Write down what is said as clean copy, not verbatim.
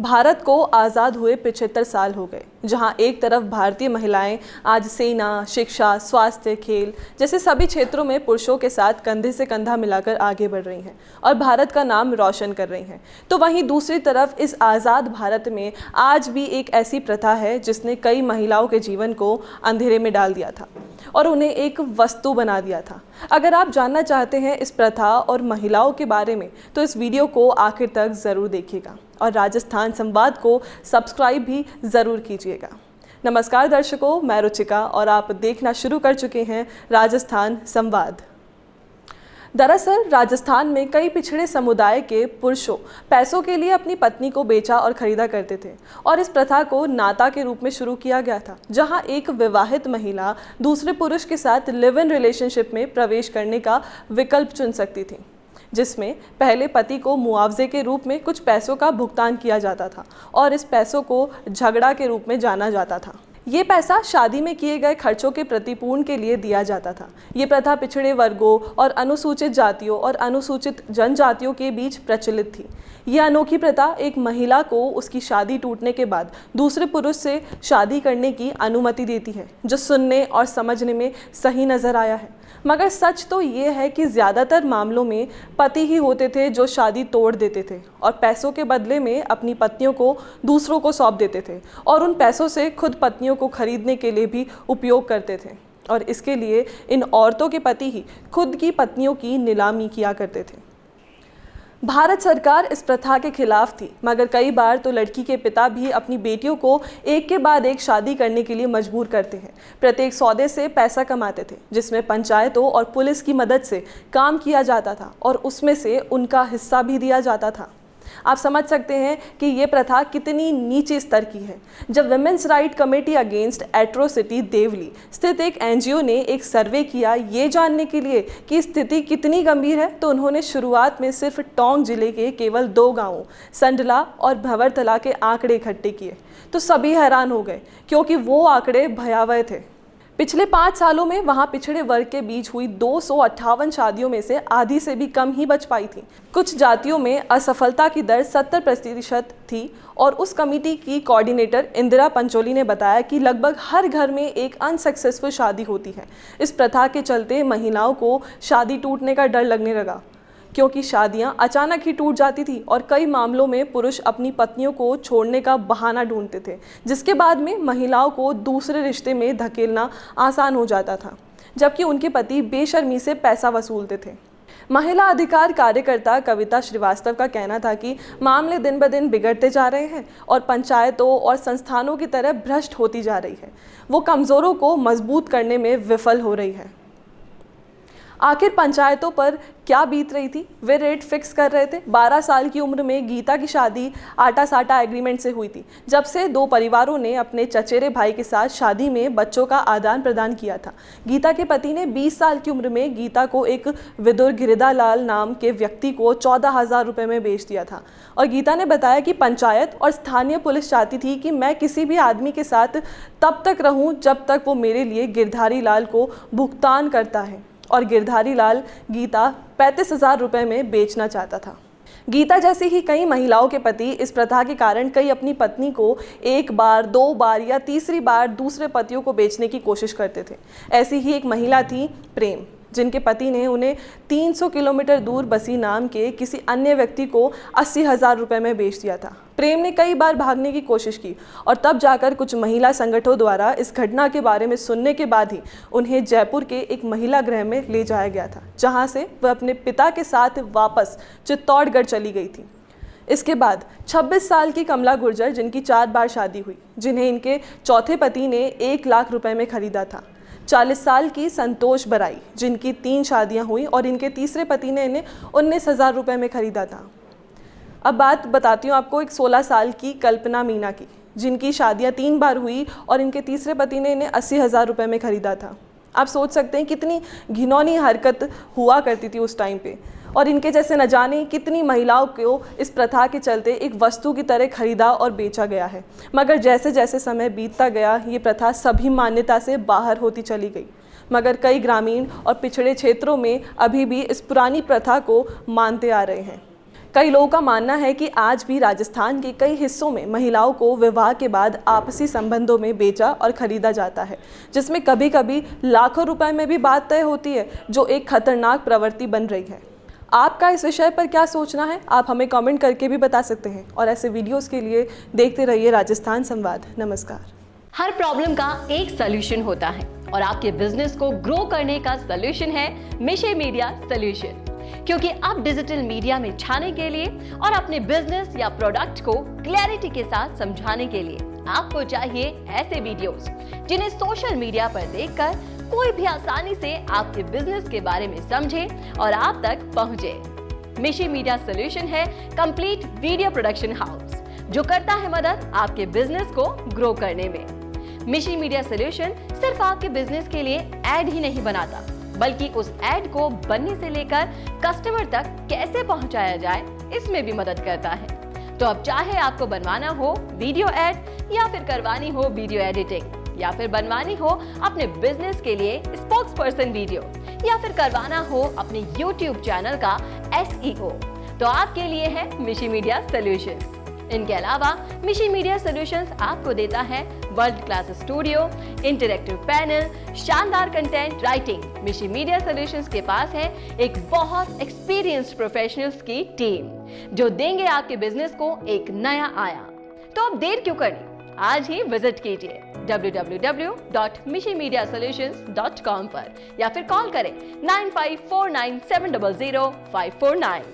भारत को आज़ाद हुए 75 साल हो गए, जहां एक तरफ भारतीय महिलाएं आज सेना, शिक्षा, स्वास्थ्य, खेल जैसे सभी क्षेत्रों में पुरुषों के साथ कंधे से कंधा मिलाकर आगे बढ़ रही हैं और भारत का नाम रोशन कर रही हैं, तो वहीं दूसरी तरफ इस आज़ाद भारत में आज भी एक ऐसी प्रथा है जिसने कई महिलाओं के जीवन को अंधेरे में डाल दिया था और उन्हें एक वस्तु बना दिया था। अगर आप जानना चाहते हैं इस प्रथा और महिलाओं के बारे में तो इस वीडियो को आखिर तक ज़रूर देखिएगा और राजस्थान संवाद को सब्सक्राइब भी ज़रूर कीजिएगा। नमस्कार दर्शकों, मैं रुचिका और आप देखना शुरू कर चुके हैं राजस्थान संवाद। दरअसल राजस्थान में कई पिछड़े समुदाय के पुरुषों पैसों के लिए अपनी पत्नी को बेचा और खरीदा करते थे और इस प्रथा को नाता के रूप में शुरू किया गया था, जहां एक विवाहित महिला दूसरे पुरुष के साथ लिव इन रिलेशनशिप में प्रवेश करने का विकल्प चुन सकती थी, जिसमें पहले पति को मुआवजे के रूप में कुछ पैसों का भुगतान किया जाता था और इस पैसों को झगड़ा के रूप में जाना जाता था। ये पैसा शादी में किए गए खर्चों के प्रतिपूर्ण के लिए दिया जाता था। ये प्रथा पिछड़े वर्गों और अनुसूचित जातियों और अनुसूचित जनजातियों के बीच प्रचलित थी। ये अनोखी प्रथा एक महिला को उसकी शादी टूटने के बाद दूसरे पुरुष से शादी करने की अनुमति देती है, जो सुनने और समझने में सही नज़र आया है। मगर सच तो ये है कि ज़्यादातर मामलों में पति ही होते थे जो शादी तोड़ देते थे और पैसों के बदले में अपनी पत्नियों को दूसरों को सौंप देते थे और उन पैसों से खुद पत्नियों को खरीदने के लिए भी उपयोग करते थे और इसके लिए इन औरतों के पति ही खुद की पत्नियों की नीलामी किया करते थे। भारत सरकार इस प्रथा के खिलाफ थी, मगर कई बार तो लड़की के पिता भी अपनी बेटियों को एक के बाद एक शादी करने के लिए मजबूर करते हैं। प्रत्येक सौदे से पैसा कमाते थे, जिसमें पंचायतों और पुलिस की मदद से काम किया जाता था और उसमें से उनका हिस्सा भी दिया जाता था। आप समझ सकते हैं कि ये प्रथा कितनी नीचे स्तर की है। जब women's right committee against atrocity Deoli स्थित एक एनजीओ ने एक सर्वे किया ये जानने के लिए कि स्थिति कितनी गंभीर है, तो उन्होंने शुरुआत में सिर्फ टोंक जिले के केवल 2 गांवों संडला और भंवरतला के आंकड़े इकट्ठे किए, तो सभी हैरान हो गए क्योंकि वो आंकड़े भयावह थे। पिछले 5 सालों में वहां पिछड़े वर्ग के बीच हुई 258 शादियों में से आधी से भी कम ही बच पाई थी। कुछ जातियों में असफलता की दर 70% थी और उस कमेटी की कोऑर्डिनेटर इंदिरा पंचोली ने बताया कि लगभग हर घर में एक अनसक्सेसफुल शादी होती है। इस प्रथा के चलते महिलाओं को शादी टूटने का डर लगने लगा, क्योंकि शादियां अचानक ही टूट जाती थी और कई मामलों में पुरुष अपनी पत्नियों को छोड़ने का बहाना ढूंढते थे, जिसके बाद में महिलाओं को दूसरे रिश्ते में धकेलना आसान हो जाता था, जबकि उनके पति बेशर्मी से पैसा वसूलते थे। महिला अधिकार कार्यकर्ता कविता श्रीवास्तव का कहना था कि मामले दिन ब दिन बिगड़ते जा रहे हैं और पंचायतों और संस्थानों की तरह भ्रष्ट होती जा रही है। वो कमज़ोरों को मजबूत करने में विफल हो रही है। आखिर पंचायतों पर क्या बीत रही थी? वे रेट फिक्स कर रहे थे। 12 साल की उम्र में गीता की शादी आटा साटा एग्रीमेंट से हुई थी, जब से 2 परिवारों ने अपने चचेरे भाई के साथ शादी में बच्चों का आदान प्रदान किया था। गीता के पति ने 20 साल की उम्र में गीता को एक विदुर गिरिधालाल नाम के व्यक्ति को 14,000 रुपये में बेच दिया था और गीता ने बताया कि पंचायत और स्थानीय पुलिस चाहती थी कि मैं किसी भी आदमी के साथ तब तक रहूं जब तक वो मेरे लिए गिरधारी लाल को भुगतान करता है और गिरधारी लाल गीता 35,000 रुपये में बेचना चाहता था। गीता जैसी ही कई महिलाओं के पति इस प्रथा के कारण कई अपनी पत्नी को 1 बार, 2 बार या तीसरी बार दूसरे पतियों को बेचने की कोशिश करते थे। ऐसी ही एक महिला थी प्रेम, जिनके पति ने उन्हें 300 किलोमीटर दूर बसी नाम के किसी अन्य व्यक्ति को 80,000 रुपये में बेच दिया था। प्रेम ने कई बार भागने की कोशिश की और तब जाकर कुछ महिला संगठनों द्वारा इस घटना के बारे में सुनने के बाद ही उन्हें जयपुर के एक महिला गृह में ले जाया गया था, जहां से वह अपने पिता के साथ वापस चित्तौड़गढ़ चली गई थी। इसके बाद 26 साल की कमला गुर्जर, जिनकी 4 बार शादी हुई, जिन्हें इनके चौथे पति ने 1 लाख रुपए में खरीदा था। 40 साल की संतोष बराई, जिनकी 3 शादियां हुई और इनके तीसरे पति ने इन्हें 19,000 रुपये में खरीदा था। अब बात बताती हूँ आपको एक 16 साल की कल्पना मीना की, जिनकी शादियां 3 बार हुई और इनके तीसरे पति ने इन्हें 80,000 रुपये में खरीदा था। आप सोच सकते हैं कितनी घिनौनी हरकत हुआ करती थी उस टाइम पे और इनके जैसे न जाने कितनी महिलाओं को इस प्रथा के चलते एक वस्तु की तरह खरीदा और बेचा गया है। मगर जैसे जैसे समय बीतता गया ये प्रथा सभी मान्यता से बाहर होती चली गई, मगर कई ग्रामीण और पिछड़े क्षेत्रों में अभी भी इस पुरानी प्रथा को मानते आ रहे हैं। कई लोगों का मानना है कि आज भी राजस्थान के कई हिस्सों में महिलाओं को विवाह के बाद आपसी संबंधों में बेचा और खरीदा जाता है, जिसमें कभी कभी लाखों रुपए में भी बात तय होती है, जो एक खतरनाक प्रवृत्ति बन रही है। आपका इस विषय पर क्या सोचना है, आप हमें कमेंट करके भी बता सकते हैं। और ऐसे वीडियोस के लिए देखते रहिए राजस्थान संवाद। नमस्कार। हर प्रॉब्लम का एक सॉल्यूशन होता है और आपके बिजनेस को ग्रो करने का सॉल्यूशन है मिशे मीडिया सॉल्यूशन। क्योंकि अब डिजिटल मीडिया में छाने के लिए और अपने बिजनेस या प्रोडक्ट को क्लैरिटी के साथ समझाने के लिए आपको चाहिए ऐसे वीडियोस जिन्हें सोशल मीडिया पर देखकर कोई भी आसानी से आपके बिजनेस के बारे में समझे और आप तक पहुंचे। मिशे मीडिया सॉल्यूशन है कंप्लीट वीडियो प्रोडक्शन हाउस जो करता है मदद आपके बिजनेस को ग्रो करने में। मिशे मीडिया सॉल्यूशन सिर्फ आपके बिजनेस के लिए एड ही नहीं बनाता, बल्कि उस एड को बनने से लेकर कस्टमर तक कैसे पहुंचाया जाए इसमें भी मदद करता है। तो अब चाहे आपको बनवाना हो वीडियो एड या फिर करवानी हो वीडियो एडिटिंग या फिर बनवानी हो अपने बिजनेस के लिए स्पोक्स पर्सन वीडियो या फिर करवाना हो अपने YouTube चैनल का SEO, तो आपके लिए है मिशे मीडिया सॉल्यूशंस। इनके अलावा मिशे मीडिया सॉल्यूशंस आपको देता है world class studio, interactive panel, शानदार कंटेंट राइटिंग। मिशे मीडिया सॉल्यूशंस के पास है एक बहुत एक्सपीरियंस्ड प्रोफेशनल्स की टीम जो देंगे आपके बिजनेस को एक नया आयाम। तो अब देर क्यों करनी, आज ही विजिट कीजिए www.mishemediasolutions.com पर या फिर कॉल करें 9549700549।